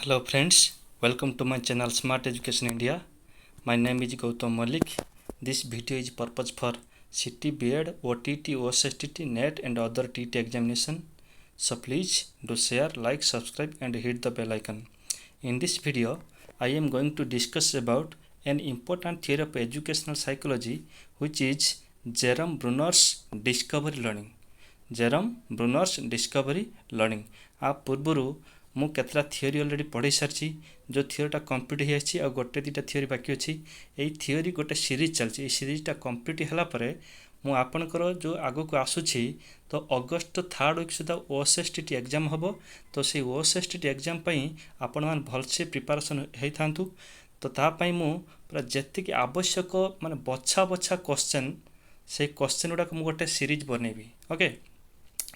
Hello friends, welcome to my channel Smart Education India. My name is Gautam Malik. This video is purpose for CT, B.Ed, OTT, OSSTT, NET and other TT examination. So please do share, like, subscribe and hit the bell icon. In this video, I am going to discuss about an important theory of educational psychology which is Jerome Bruner's discovery learning. Jerome Bruner's discovery learning. आ पूर्वरु मु केतरा theory already पढ़ी सारी जो थियोरीटा complete होती आ गोटे दुटा theory बाकी अच्छी यही थियोरी गोटे सीरीज चलती सीरीजटा कंप्लीट है मु आपणकर जो आगो को आसूची तो अगस्त 3rd वीक सुधा ओएसएसटीटी एग्जाम हम तो से ओएसएसटीटी एग्जाम आपण मैंने भलसे प्रिपरेशन होता तो तापाई मु पूरा जी आवश्यक माने बछा बछा क्वेश्चन से क्वेश्चन गुड़ाक मुझे गोटे सीरीज बनैबी ओके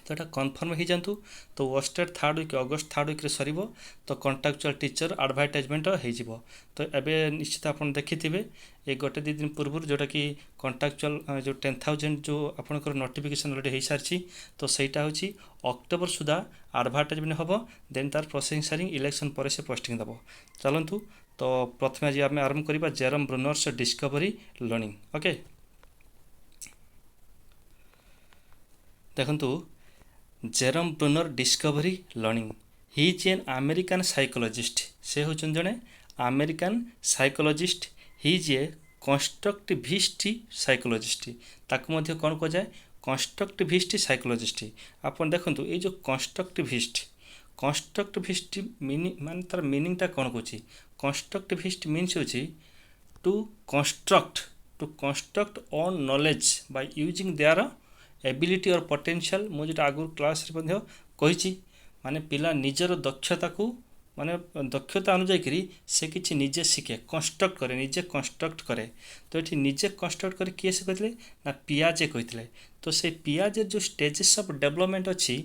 तो यहाँ कन्फर्म हो जातु तो ओस्टेड 3rd वीक अगस्त 3rd वीक सर तो कंट्राक्चुअल टीचर एडवर्टाइजमेंट हो तो एबे निश्चित आप देखिथे ये गोटे दी दिन पूर्व जोटा कि कंट्राक्चुअल जो 10,000 जो आपंकर नोटिफिकेशन ऑलरेडी हो सारी तो सहीटा हूँ अक्टोबर सुधा एडवर्टाइजमेंट हम देन तार प्रोसेसिंग सारी इलेक्शन पर से पोस्टिंग दब चलतु तो प्रथम आज आम आरंभ करवा Jerome Bruner's discovery learning okay देखु Jerome Bruner discovery learning he is an American psychologist से होचन जने American psychologist he is a constructivist psychologist ताकू मध्य कौन कह जाए कंस्ट्रक्टिविस्ट साइकोलॉजिस्ट आपन देखंतु ये जो कंस्ट्रक्टिविस्ट मीनिंग मान तार मीनिंगटा कौन कहूँ कंस्ट्रक्टिविस्ट मीन्स होची to construct on knowledge by using their ability और पोटेंशियल मुझे आगु क्लास कही माने पिला निजर दक्षता को माने दक्षता अनुजाई से किसी निजे शिखे कंस्ट्रक्ट करे निजे कंस्ट्रक्ट करे तो ये निजे कंस्ट्रक्ट करे किए से कहते ना पियाजे कहते तो से पियाजे जो स्टेजेस ऑफ डेवलपमेंट अच्छी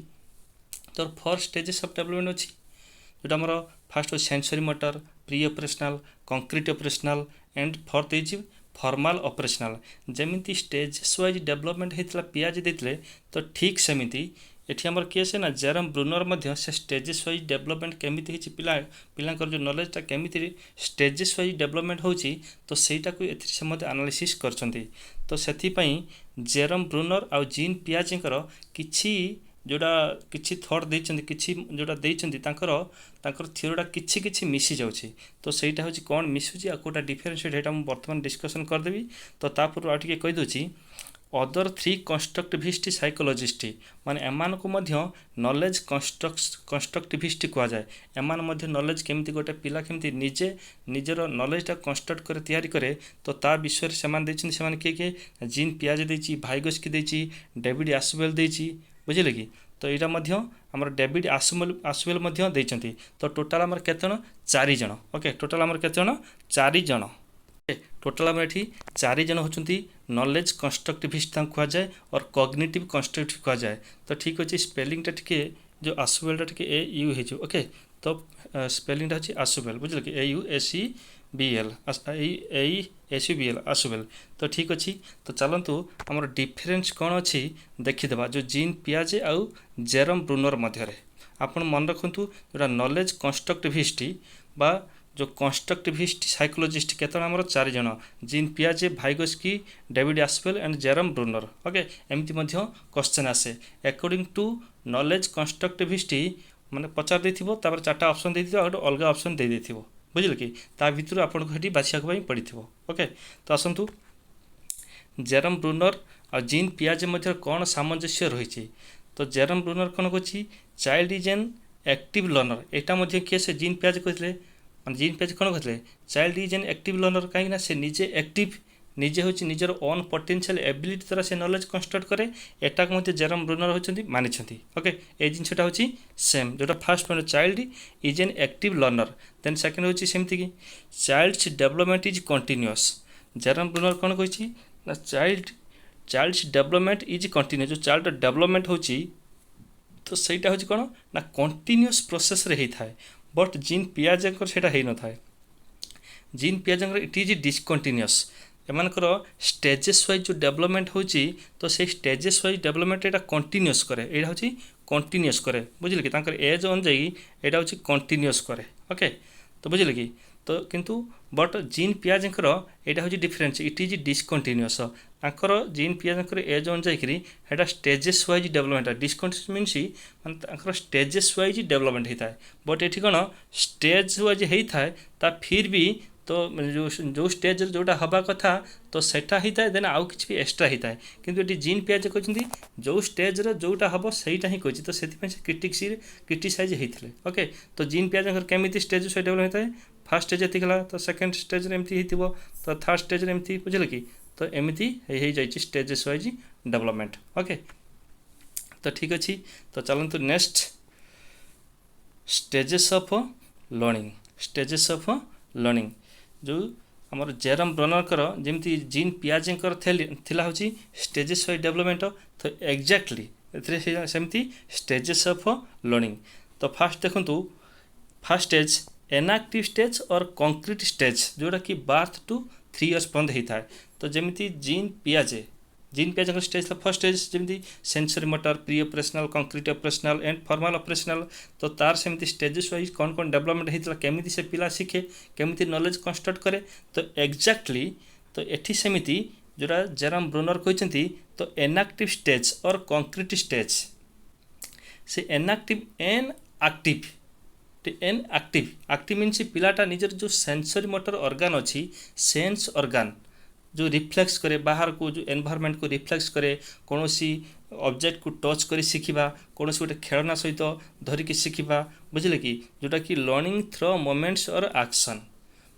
तो 4 स्टेजेस ऑफ डेवलपमेंट अच्छी जोटा आमर fast sensory motor pre operational concrete operational and fourth is formal operational जमी स्टेजेस वाइज डेवलपमेंट होता पियाज देते तो ठीक सेमती ये आमर किए से ना जेरम ब्रूनर से स्टेजेस वाइज डेवलपमेंट केमिति पिला पिलांकर जो नॉलेजटा केमिति स्टेजेस वाइज डेवलपमेंट होची तो सेटा को एथि से मते एनालिसिस करछंती तो सेथिपई जेरम ब्रूनर आ जीन पियाजेंकर किछि जोड़ा किछि थॉट देइछंती किछि जोड़ा देइछंती तांकर थियोरीटा किछि किछि मिसी जाउछि तो सेटा होछि कोन मिसुछि आ कोटा डिफरेंशिएट हेटा हम वर्तमान डिस्कशन कर देबी तो तापर आ टिके कहि दोछि अदर 3 कंस्ट्रक्टिविस्ट साइकोलॉजिस्ट माने एमान को मध्य नॉलेज कंस्ट्रक्टिविस्ट कहा जाए एमान मध्य नॉलेज केमिति गोटे पिला केमिति निजे निजर नॉलेजटा कंस्ट्रक्ट करे तैयारी करे तो ता विषय रे समान देछन समान के जीन पियाजे देछि भाइगोस्की देछि डेविड आसवेल देछि बुझिले कि तो यहाँ आमर डेविड आसवेल देइछंती तो टोटाल आमर केते जण 4 जण ओके टोटाल आमर केते जण 4 जण टोटाल आमर एठी 4 जण होचंती नॉलेज कंस्ट्रक्टिविस्ट कहा जाए और कॉग्निटिव कंस्ट्रक्टिव कहा जाए तो ठीक अच्छे स्पेलिंगटा टिके जो आसवेलटा टिके ए यू हो ओके तो स्पेलिंगटा होची आसवेल बुझल कि AUSEBL AUSEBL आसवेल तो ठीक अच्छी तो चलतु आमर डिफरेन्स कौन अच्छी देखीदे जो जीन पियाजे आउ जेरम ब्रूनर मध्य आपन मन रखु जोटा नॉलेज कंस्ट्रक्टिविस्ट बा जो कंस्ट्रक्टिविस्ट साइकोलॉजिस्ट केतन आमर 4 जण जीन पियाजे Vygotsky David Ausubel and Jerome Bruner okay एमती मध्य क्वेश्चन आसे अकॉर्डिंग टू नॉलेज कंस्ट्रक्टिविस्ट माने पचार देथिबो तापर 4टा ऑप्शन देथिबो और अलग ऑप्शन दे देथिबो बुझिल कि ता भितर आपन को हेटी बाछिया पई पड़िथिबो ओके तो आसंतु जेरम ब्रूनर और जीन पियाजे मध्य कौन सामंजस्य रही तो जेरम ब्रूनर कौन कहछि child is an active learner एटा मध्य किए से जीन पियाजे कहथिले जीन पियाजे कौन कहथिले child is an active learner कहीं से निजे एक्टिव निजे होची निजर ओन पोटेंशियल एबिलिटी द्वारा से नॉलेज कंस्ट्रक्ट करे एटा को मध्य जेरम ब्रूनर होचंती मानिछंती ओके ए जिनसटा होची सेम जोटा first point child is an active learner then second होची सेमती कि child's development is continuous Jerome Bruner कौन कहछि ना चाइल्ड्स डेवलपमेंट इज कंटीन्यूअस जो चाइल्ड डेवलपमेंट होची तो सेटा होची कोन ना कंटीन्यूअस प्रोसेस रे ही थाए बट जीन पियाजेकर सेटा हेइ न थाए जीन पियाजेकर इट इज डिसकंटीन्यूअस एमानकर स्टेजेस वाइज जो डेवलपमेंट होची तो से स्टेजेस वाइज डेवलपमेंट एटा कंटीन्यूअस करे एटा होची कंटिन्यूअस करे बुझिले कि तांकर एज अनुଯାयी एटा होची कंटिन्यूअस करे ओके तो बुझिले कि तो किंतु बट जीन पियाजंकर एटा होची डिफरेंस इट इज डिसकंटिन्यूअस तांकर जीन पियाजंकर एज अनुଯାयी करी हेटा stages wise development discontinuous means माने तांकर स्टेजेस वाइज डेवलपमेंट होता है बट एठी कोन स्टेज वाइज होता है ता फिर भी तो जो स्टेज जोटा हवा कथा तो सेटा होता है देन आउ किछि भी एक्स्ट्रा होता है किंतु एटी जीन पियाज कहते जो स्टेज जोटा हम सहीटा ही कही तो से क्रिटिसाइज होते ओके तो जीन पियाज केमी स्टेज से डेवलप होता है फास्ट स्टेज ये तो सेकेंड स्टेज एमती हो तो थर्ड स्टेज एमती बुझे कि तो एमती हो जाए स्टेजेस वाइज डेवलपमेंट ओके तो ठीक अच्छे तो चलतु next stages of learning stages of learning जो आमर जेरम ब्रनरकर जमी जीन पियाजेंकर थिला होची स्टेजेस वाइज डेवलपमेंट तो एक्जाक्टली सेमती स्टेजेस ऑफ लर्निंग तो फास्ट देखंतु फास्ट स्टेज एनएक्टिव स्टेज और कंक्रीट स्टेज जोटा कि बर्थ टू 3 इयर्स पर्यंत होता है तो जमी जीन पियाजे स्टेज फर्स्ट स्टेज जमी sensory motor pre operational concrete operational and formal operational तो तार सेमती स्टेजेस वाइज कौन कौन डेवलपमेंट होता केमी से पिला शिखे केमी नॉलेज कंस्ट्रक्ट करे तो एक्जाक्टली तो एठी सेमती जोड़ा जेरम ब्रूनर कहते तो एनएक्टिव स्टेज और कंक्रीट स्टेज से एनएक्टिव एन एक्टिव मीन्स पिलाटा निजर जो सेंसरी मोटर ऑर्गन अच्छी सेंस ऑर्गन जो रिफ्लेक्स करे बाहर को जो एनवायरनमेंट को रिफ्लेक्स करे कौन सी ऑब्जेक्ट को टच कर शिखा कौन गोटे खेलना सहित धरिकी शिखा बुझे कि जोटा कि लर्निंग थ्रो मोमेंट्स और एक्शन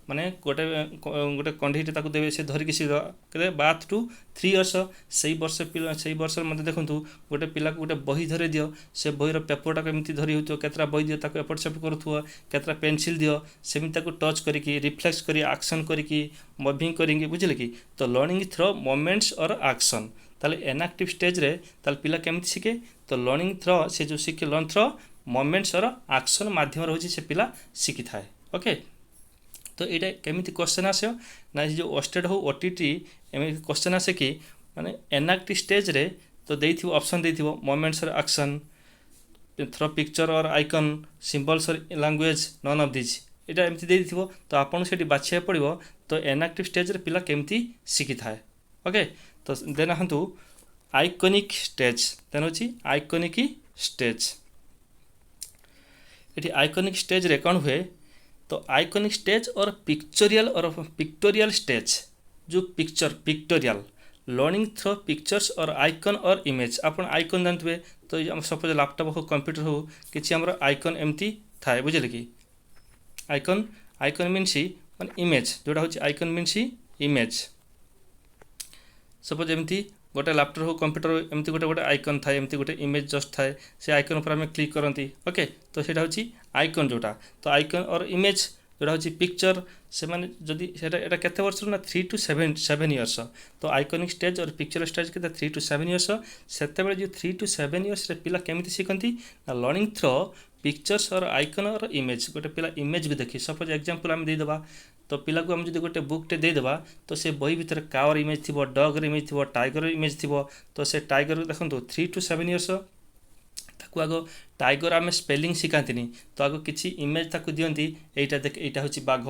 माने गोटे गोटे कंढईटे ताकू देवे से धरिकी शिखे बाथ टू 3 इयर्स से वर्ष पिला से वर्ष मत देखूँ गोटे पिला गोटे बही धरे दियो से बहीर पेपरटा केमती धरी हो केतरा बही दियो ताको एपट सेपट करूथुव केतरा पेंसिल दियो सेमती ताको टच करिकी रिफ्लेक्स करी एक्शन करिकी मूविंग करेंगे बुझे कि तो लर्निंग थ्रो मोमेंट्स और एक्शन ताले एनएक्टिव स्टेज रे ताले पिला केमती शिखे तो लर्निंग थ्रो से जो शिखे लर्न थ्रो मोमेंट्स और एक्शन माध्यम होची से पिला शिखि थाए ओके तो ये केमी क्वेश्चन आस ना जो ओस्टेड हो ओटीटी एम क्वेश्चन आसे कि माने एनएक्टिव स्टेज रे तो देइथिबो ऑप्शन देइथिबो मोमेंट्स और एक्शन थ्रो पिक्चर और आइकन सिंबल्स और लैंग्वेज नन ऑफ दिस एटा एमती देइथिबो तो आपन सेठी बाछिया पड़िबो तो एनएक्टिव स्टेज रे पिला केमती शिखि थाए ओके तो देन हंतु आइकॉनिक स्टेज देन होची आइकॉनिक स्टेज एठी आइकॉनिक स्टेज रे कोन हुए तो आइकॉनिक स्टेज और पिक्टोरियल स्टेज जो पिक्टोरियल लर्निंग थ्रो पिक्चर्स और आइकन और इमेज आपन आइकन जानते तो सपोज लैपटॉप हो कंप्यूटर हो किसी आमर आइकन एमती थाए बुझे कि आइकन मीन्स माने इमेज जोटा होची आइकन मीन्स इमेज सपोज एमती गोटे लैपटॉप हो कंप्यूटर एमती गोटे आइकन थाए एमती गोटे इमेज जस्ट थाए से आइकन पर आम क्लिक करती ओके तो सेटा होची आइकन जोटा तो आइकन और इमेज जोटा होची पिक्चर से माने जदि सेटा एटा केते वर्ष ना 3 to 7 इयर्स तो आइकॉनिक स्टेज और पिक्चर स्टेज के 3 to 7 इयर्स सेते बेले जो 3 to 7 इयर्स रे पिला केमिति शिखंती ना लर्निंग थ्रो पिक्चर्स और आइकन और इमेज गोटे पिला इमेज को देखि सपोज एग्जांपल आम दे देबा तो पिला को हम जदि गोटे बुकटे दे देबा तो से बही भितर कावर इमेज थिबो डॉग इमेज थिबो टाइगर इमेज थिबो तो से टाइगर देखंतु 3 to 7 इयर्स ताकू आगो टाइगर आम स्पेलिंग शिखाती तो आगो किसी इमेज ताकू दियंती एटा देख एटा होची बाघ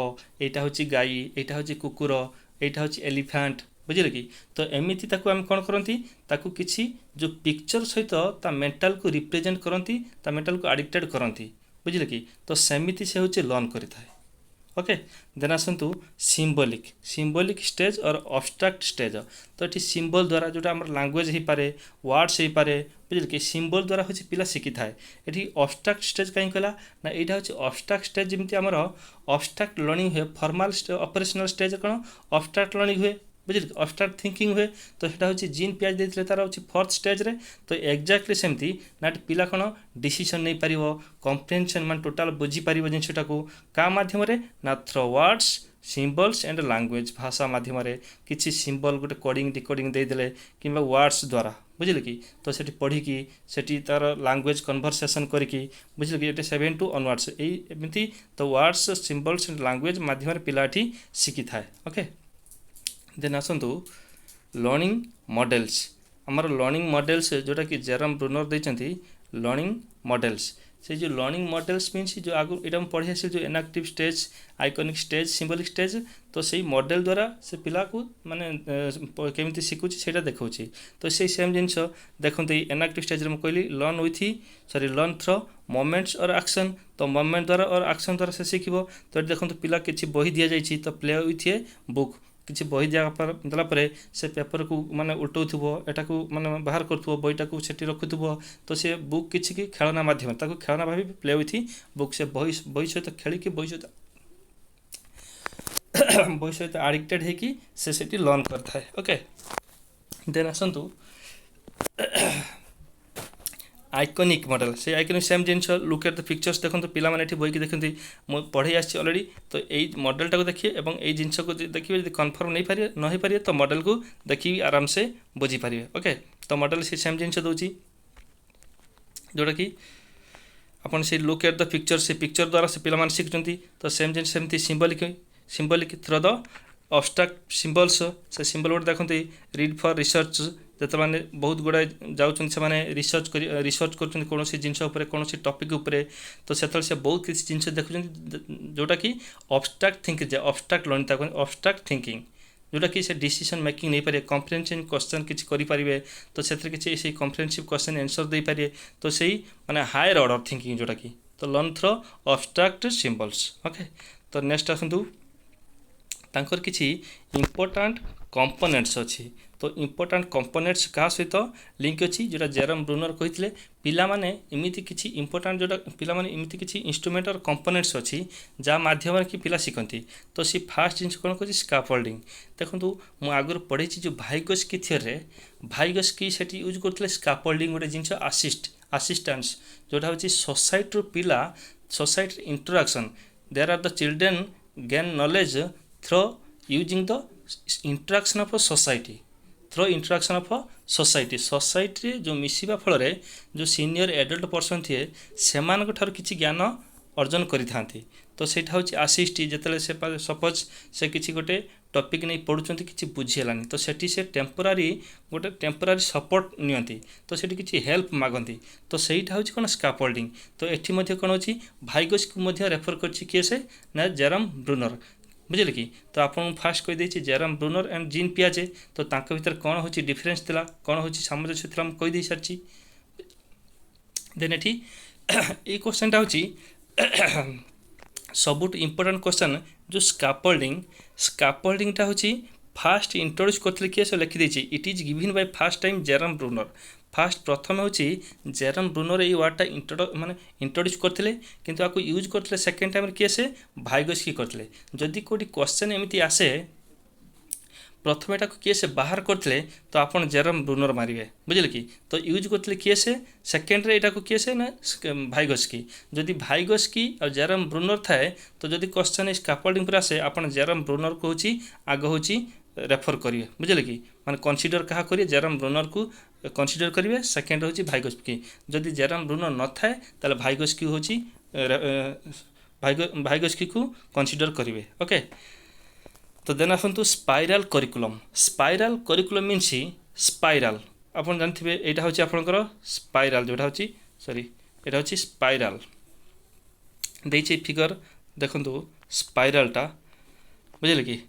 एटा होची गाई एटा होची कुकुर एटा होची एलिफेंट बुझे कि तो एमती ताकू आम कौन करती ताकू किसी जो पिक्चर सहित ता मेंटल को रिप्रेजेंट करती ता मेंटल को एडिक्टेड करती बुझे कि तो सेमिति से होची लर्न करता है ओके देन आसतु सिंबॉलिक स्टेज और अब्स्ट्रैक्ट स्टेज तो ये सिंबल द्वारा जोटा आम लैंग्वेज हो पारे वर्ड्स हो पारे बुझे कि सिंबल द्वारा हूँ पिला शिखि थाए ये अब्स्ट्रैक्ट स्टेज कहीं कहला ना यहाँ हूँ अब्स्ट्रैक्ट स्टेज जमी आमर अब्स्ट्रैक्ट लर्निंग हुए फॉर्मल ऑपरेशनल स्टेज कौन अब्स्ट्रैक्ट लर्निंग हुए बुझे अब्स्ट्रैक्ट थिंकिंग हुए तो सेटा हूँ जीन पियाज देते तार हूँ 4th स्टेज रे तो एक्जाक्टली सेमती ना पिला कौन डिसीजन नहीं पार कम्प्रेhension मान टोटाल बुझीपार जिनटा को क्या मध्यम ना through words symbols and language भाषा मध्यम किसी सिंबल गोटे कोडिंग डिकोडिंग देदेले कि वर्ड्स द्वारा बुझे कि तो से पढ़ी से तार लैंग्वेज कन्वर्सेशन करके बुझे कि 7 to onwards एमती तो वर्ड्स सिंबल्स एंड लैंग्वेज मध्यम पिला शिखि थाए ओके देन आसतु लर्निंग मॉडल्स आमर लर्निंग मॉडल्स जोटा कि जेरम ब्रूनर देइचंती लर्निंग मॉडल्स से जो लर्निंग मॉडल्स मीन्स जो आगु यहाँ पढ़ी आस जो inactive stage iconic stage symbolic stage तो से मॉडल द्वारा से पिला को माने केमिति शिखुची सेटा देखौची तो से सेम जिनस देखते इनएक्टिव स्टेज में कहली learn with learn through moments और एक्शन तो मोमेंट द्वारा और एक्शन द्वारा से शिखिबो तो देखो पिला किसी बही दि जाइए तो प्ले विथ ए बुक किसी बही देला से पेपर को माने उल्टाउथुबो एटा को माने बाहर करथुबो बहीटा को सेठी रखुथुबो तो से बुक किसी की खेलना माध्यम ताको खेलना भाभी प्ले विथ बुक से बही सहित खेलिकी बही सहित बही सहित आडिक्टेड है कि से सेठी लर्न करता है ओके देन आसतु आइकनिक मॉडल से iconic same genus look at the pictures देखो पिला माने बही की देखते मुझे पढ़े आसी अलरेडी तो यही मॉडलटा को देखिए और यही जिनस को देखिए यदि कन्फर्म नहीं पारे न हो पारे तो मॉडल को देखिए आराम से बुझी पारे ओके तो मॉडल से सेम जिनस दूसरी जोटा कि अपन से लुक एट द पिक्चर से पिक्चर द्वारा से पिला माने शिखुचंती तो सेम जिन सेमती symbolic throw the abstract symbols से सिंबल गोटे देखते रीड फॉर रिसर्च जो मैंने बहुत गुड़ाए जाऊँ से रिसर्च कर कौन जिनस कौन टॉपिक उपरे तो से बहुत किसी जिन देखुं जोटा कि abstract thinking abstract learning abstract thinking जोटा कि से डिसीजन मेकिंग नहीं पारे कम्प्रिहेंसिव क्वेश्चन किसी करें तो से किसी कम्प्रिहेंसिव क्वेश्चन आंसर दे पारे तो सही माने हायर ऑर्डर थिंकिंग जोटा कि तो learn throw abstract symbols okay तो नेक्स्ट आसतु तांकर किसी इम्पोर्टाट कंपोनेंट्स अच्छी तो इम्पोर्टाट कंपोनेंट्स क्या सहित लिंक अच्छी जोटा जेरम ब्रूनर कहते पिला माने इमिति किछि इम्पोर्टाट जोटा पिला माने इमिति किछि इंस्ट्रूमेंट और कंपोनेंट्स अच्छी जहाँ माध्यम कि पिला शिखती तो सी फास्ट जिन कौन कह स्काफोल्डिंग देखो मुझे आगुरी पढ़ी जो भाइगोस्की थियोरी भाइगोस्की से यूज करते स्काफोल्डिंग गोटे जिन आसिस्टेंस जोटा हूँ सोसाइटी पिला society interaction there are the children gain knowledge through using the interaction of society through interaction of society society जो मिसिबा फल जो सीनियर एडल्ट पर्सन थे से किसी ज्ञान अर्जन करि तो सेटा हूँ आसिस्ट जिते से सपोज से किसी गोटे टॉपिक नहीं पढ़ुं कि बुझीगलानी तो सेठी से टेम्पोरारी गोटे टेम्पोरारी सपोर्ट नियंती तो सेठी किसी हेल्प मागती तो सहीटा हूँ कौन स्काफोल्डिंग तो ये कौन अच्छी भाइगोस को रेफर कर किए से ना जेरम ब्रूनर बुझे कि तो आप fast कहीदे Jeram Brunner and gene पियाजे तो भीतर कौन हो डिफरेन्स थी कौन हो सामंजस्य थी कहीदे सारी देन ये क्वेश्चनटा हूँ सबुठ इम्पोर्टाट क्वेश्चन जो स्काफोल्डिंगटा हूँ फास्ट इंट्रोड्यूस करते किए से लिखिदे it is given by first time Jerome Bruner first प्रथम हूँ जेरम ब्रूनर ये वार्डटा माने इंट्रोड्यूस करते किंतु आपको यूज करते सेकेंड टाइम किए से भाइगोस्की करते जदि कोई क्वेश्चन एमती आसे प्रथम एटा किए से बाहर करते तो आप जेरम ब्रूनर मारे बुझे कि तो यूज करते किए से सेकेंड रे को किए से ना भाइगोस्की जदि भाइगोस्की और जेरम ब्रूनर थाए तो जदि क्वेश्चन स्काफोल्डिंग पर आसे आप जेरम ब्रूनर को आग हूँ रेफर करेंगे बुझे कि माने कनसीडर क्या करेंगे जेरम ब्रूनर को कनसीडर करेंगे सेकेंड हूँ भाइगोस्की जदि जेरम ब्रूनर न थाए ताले भाइगोस्की हूँ भाइगोस्की को कनसीडर करेंगे ओके तो देन आसतु स्पाइराल करिकुलम मीन्स स्पाइराल आप जानते हैं यहाँ हूँ आपंकर स्पाइराल जोटा हूँ सॉरी यहाँ हूँ स्पाइराल देखिए फिगर देखो स्पाइरालटा बुझे कि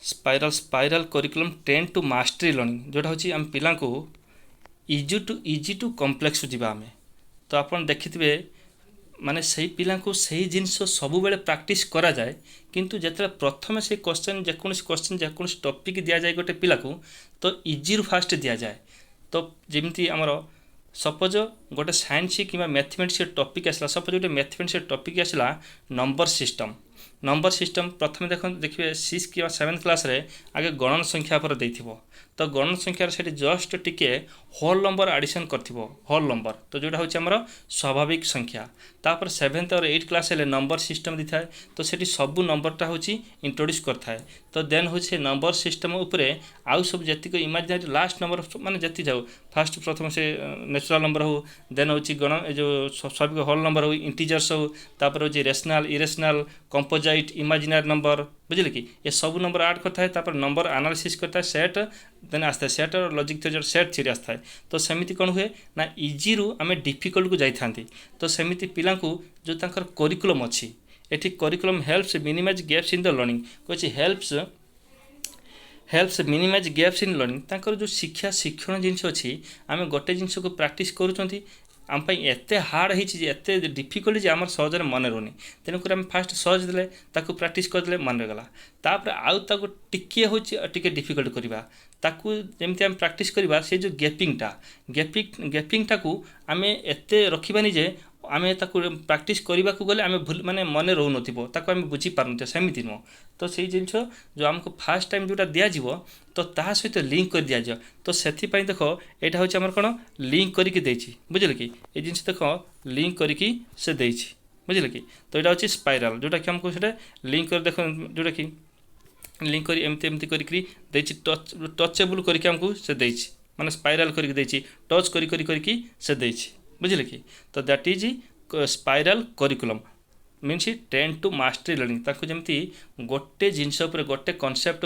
spiral curriculum train to mastery learning जोटा हूँ आम पिला को इजी टू कम्प्लेक्स जावा आम तो आप देखिए माने सही पिला को सही जिनस सब बेले प्रैक्टिस करा जाए किंतु जिते प्रथम से क्वेश्चन जेको टॉपिक दि जाए गोटे पिला को तो इजी रु फास्ट दि जाए तो जमी आमर सपोज गोटे साइंस कि मैथमेटिक्स टॉपिक आसला सपोज गोटे मैथमेटिक्स टॉपिक आसला नंबर सिस्टम प्रथम देखिए 6 कि 7 क्लास रे आगे गणन संख्या पर देथिबो तो गणन संख्यार से जस्ट टिके होल नंबर एडिशन करथिबो होल नंबर तो जोटा होछि हमर स्वाभाविक संख्या तापर 7th और 8th क्लास ले नंबर सिस्टम दी थाए तो सेठी सब नंबरटा होछि इंट्रोड्यूस करथाए तो देन होछि नंबर सिस्टम उपरे आउ सब जति को इमेजिनरी लास्ट नंबर माने जति जाऊ फास्ट प्रथम से नेचुरल नंबर हो देन होछि गणन जो स्वाभाविक होल नंबर हो इंटीजर्स हो तापर होछि rational irrational composite imaginary number बुझे कि ये सब नंबर ऐड करता है तापर नंबर एनालिसिस करता है सेट देन आसता है सेट और लॉजिक थ्योरी सेट थ्योरी आसता है तो सेमिति कौन हुए ना इजी रु आम डिफिकल्ट को जाई तो सेमिति पिला जो तांकर करिकुलम अच्छी एठी curriculum helps minimize gaps in the learning कहछि helps minimize gaps in learning तांकर जो शिक्षा शिक्षण जिनस अच्छी आम गोटे जिनस को प्रैक्टिस करूँ आम एत हार्ड होते डिफिकल्ट जे आम सहजरे मन रोनी तेणुक आम फास्ट सहज दे प्रैक्टिस करदे मन गला तापर आउ ताको टिके हो टिके डिफिकल्ट करवा ताकू जमती आम प्रैक्टिस करवा से जो गैपिंगटा को आम एत रखिबानी जे आम ताकू प्रैक्टिस करने को गले आम भूल माने मन रोन ताकू आम बुझी पारन सेमती नुह तो से जिनस जो आमको फास्ट टाइम जोटा दिज्व तो ता सहित लिंक कर दिज्व तो से देख यहाँ हूँ आम कौन लिंक करके बुझे कि ये जिन देख लिंक करके से बुझे कि तो यहाँ हूँ स्पाइराल जोटा कि आमको लिंक कर देख जोटा कि लिंक कर एमती एमती करके टचेबल करके आमको से माने स्पाइराल करके टच करके से बुझे कि तो that is spiral curriculum means train to mastery learning ताको जमती गोटे जिनस गोटे कनसेप्ट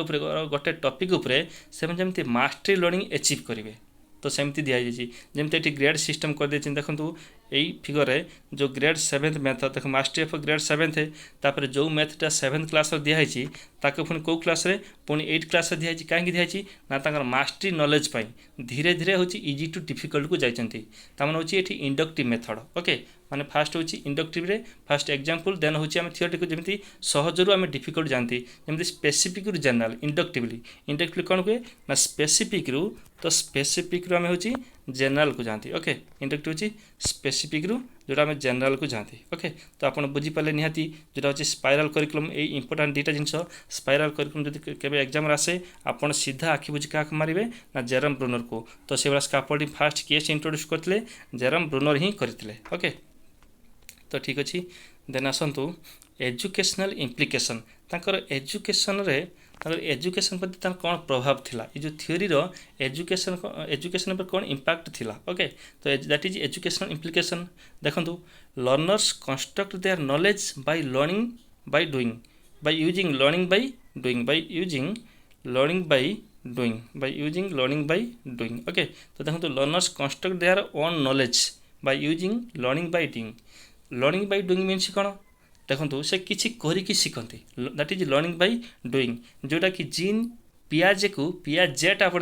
गोटे टॉपिक उपरे से जमती मास्टरी लर्निंग अचीव करेंगे तो सेमती दिखाई जमती ये ग्रेड सिस्टम कर देखो यही फिगर रे जो ग्रेड 7th मैथ देख मास्टरी ऑफ ग्रेड 7th है तापर जो मैथटा 7th क्लास दिखाई ताके पुणी कौ क्लास रे पुणी 8th क्लास दिखाई कहीं दिखाई ना तांकर मास्टरी नॉलेज पाई धीरे धीरे हूँ इजी टू डिफिकल्ट को जाइए तामान हूँ ये इंडक्टिव मेथड ओके माने फास्ट हूँ इंडक्टिव रे फास्ट एग्जांपल देन हूँ आम थियोरेटिक जमी सहजरू आम डिफिकल्ट जानती जमी स्पेसिफिक रु जनरल इंडक्टिवली कौन हुए ना स्पेसिफिक रु तो स्पेसिफिक रु आम हूँ जनरल को जानती ओके इंडक्टिव हूँ स्पेसिफिक रु जोटा आम जनरल को जानती ओके तो आप बुझीपारे निहाती जोटा हूँ स्पाइराल करिकुलम ये इंपोर्टाट दुईटा जिन स्पाइराल करिकुलम जब केवे एग्जाम आसे आप सीधा आखि बुझी क्या मारे ना जेरम ब्रूनर को तो से स्काफोल्डिंग फास्ट किए इंट्रोड्यूस करते जेरम ब्रूनर ही करते ओके तो ठीक अच्छे देन आसतु एजुकेशनल इम्प्लिकेशन तांकर एजुकेशन रे एजुकेशन प्रति कौन प्रभाव थिला ये जो थ्योरी रो एजुकेशन पर कौन इम्पैक्ट थिला ओके तो दैट इज एजुकेशनल इम्प्लिकेशन देखंतु learners construct their knowledge by learning by doing by using learning by doing by using learning by doing by using learning by doing okay तो देखंतु learners construct their own knowledge by using learning by doing learning by doing means कौन देखो से किसी करिकी शिखती that is learning by doing जोटा कि जीन पियाजे को पियाजेटा आप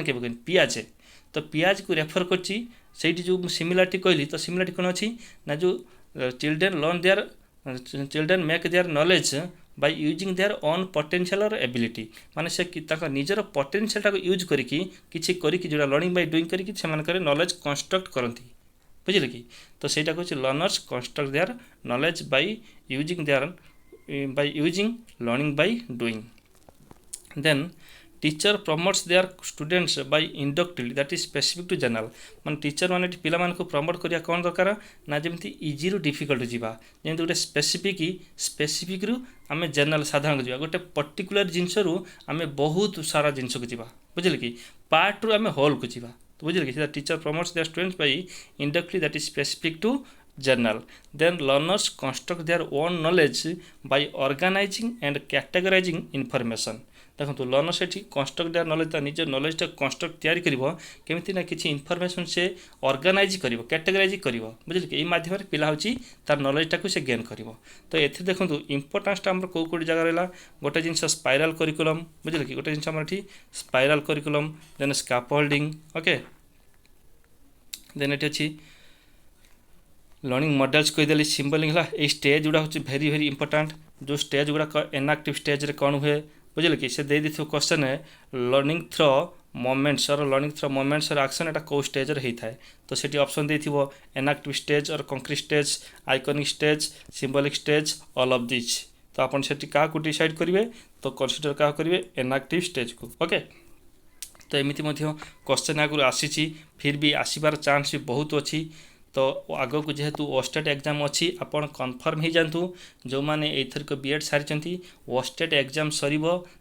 पियाजे तो पियाज को रेफर कर जो सिमिलारिटी कहली तो सिमिलारिटी कौन अच्छी ना जो children make their knowledge by using their own potential और एबिलिटी माने से निजर पोटेंशियल यूज करके जोड़ा लर्निंग बाय डूइंग करके नॉलेज कंस्ट्रक्ट करती बुझे कि तो सहीटा कौन learners construct their knowledge by using learning by doing then teacher promotes their students by inductively that is specific to general मान टीचर मैंने पिला को प्रमोट करिया कौन दरकार ना जमी इजी रु डिफिकल्ट जावा जमी गोटे स्पेसिफिक रु आम जनरल साधारण जावा गोटे पर्टिकुलर जिनस रु आम बहुत सारा जिनस को जावा बुझे कि पार्ट रु आम होल को जावा तो बुझे कि teacher promotes their students by inductively that is specific to journal then learners construct their own knowledge by organizing and categorizing information देखो लर्नर से कंस्ट्रक्ट देयर नॉलेज निज नॉलेजटा कंस्ट्रक्ट तैयारी करिवो केमिति ना किछि इनफॉरमेशन से ऑर्गेनाइज करिवो कैटेगराइज करिवो बुझिल कि ए माध्यम रे पिला होची तार नॉलेजटा को से गेन करिवो तो एथि देखंतु इंपोर्टेंस हमर को कोडी जगह रहला गोटे जिंस स्पाइराल करिकुलम बुझिल कि गोटे जिंस हमर एठी spiral curriculum then scaffolding okay then एठी अछि लर्निंग मॉडल्स कहीदेली सिम्बलिंग है ये स्टेज गुड़ा हूँ भेरी भेरी इंपोर्टाट जो स्टेज गुड़ा इनएक्टिव स्टेज रे कौन हुए बुझे कि से दे क्वेश्चन है लर्निंग थ्रो मोमेंट्स और लर्निंग थ्रो मोमेंट्स और एक्शन एटा कौ स्टेज रे होता है तो से ऑप्शन देथिबो इनएक्टिव स्टेज और concrete stage iconic stage symbolic stage all of this तो आपन से क्या डिसाइड करेंगे तो कन्सिडर क्या करेंगे इनएक्टिव स्टेज को ओके तो एमती क्वेश्चन आगुरी आसी फिर भी आसबार चान्स भी बहुत अच्छी तो आग को जेहेतु ओस्टेट एग्जाम अच्छी आपन कन्फर्म हो जातु जो मैंने एथरिक बीएड सारी ओस्टेट एग्जाम सर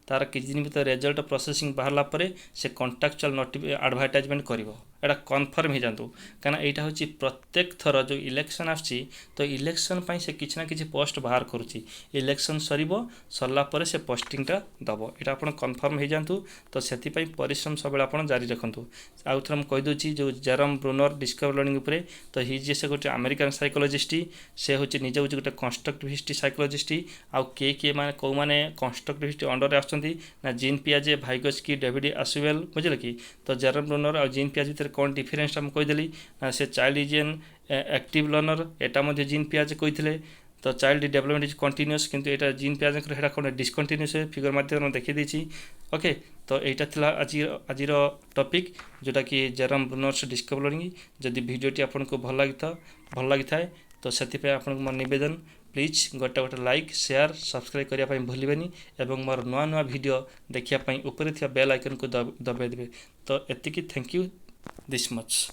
तार किछ दिन भीतर रिजल्ट प्रोसेसिंग बाहरला परे से कॉन्ट्रैक्चुअल एडवर्टाइजमेंट करिवो एटा कन्फर्म हो जातु कहीं यहाँ हूँ प्रत्येक थर जो इलेक्शन आसी तो इलेक्शन से किसी ना किसी पोस्ट बाहर करुच्ची इलेक्शन सरला पर से पोस्टिंगटा दब यहाँ आप कन्फर्म हो जातु तो से परिश्रम सब आप जारी रखु आउ थे कहीदे जो जेरम ब्रूनर डिस्कवर लर्निंग उपरे तो हि जे से गोटे अमेरिकन साइकोलॉजिस्ट से हूँ निजे हूँ गोटे कंस्ट्रक्टिविस्ट साइकोलॉजिस्ट आउ किए मैंने कौ मैंने कंस्ट्रक्टिविस्ट अंडर आसुँच ना जीन पियाजे भाइगस्की डेविड आसुवेल बुझे कि तो जेरम ब्रूनर और जीन पियाज भितर कौन डिफरेन्स मुझे कहीदेली ना से child is an active learner Etah gene पियाज कही तो चाइल्ड डेवलपमेंट इज कंटिन्यूअस किंतु एटा जीन पियाज कौन डिस्कंटिन्यूअस फिगर माध्यम देखी देती ओके तो यहाँ था आज टॉपिक जोटा कि जेरम ब्रूनर्स डिस्कवर लर्निंग जदि वीडियोटी आपको भल लगी था तो से आपको मोर निवेदन प्लीज गोटे गोटे लाइक शेयर सब्सक्राइब करने भूलें एवं मोर नुआ नुआ वीडियो देखापी ऊपर बेल आइकन को दबाई देवे तो एतिकी थैंक यू दिस मच।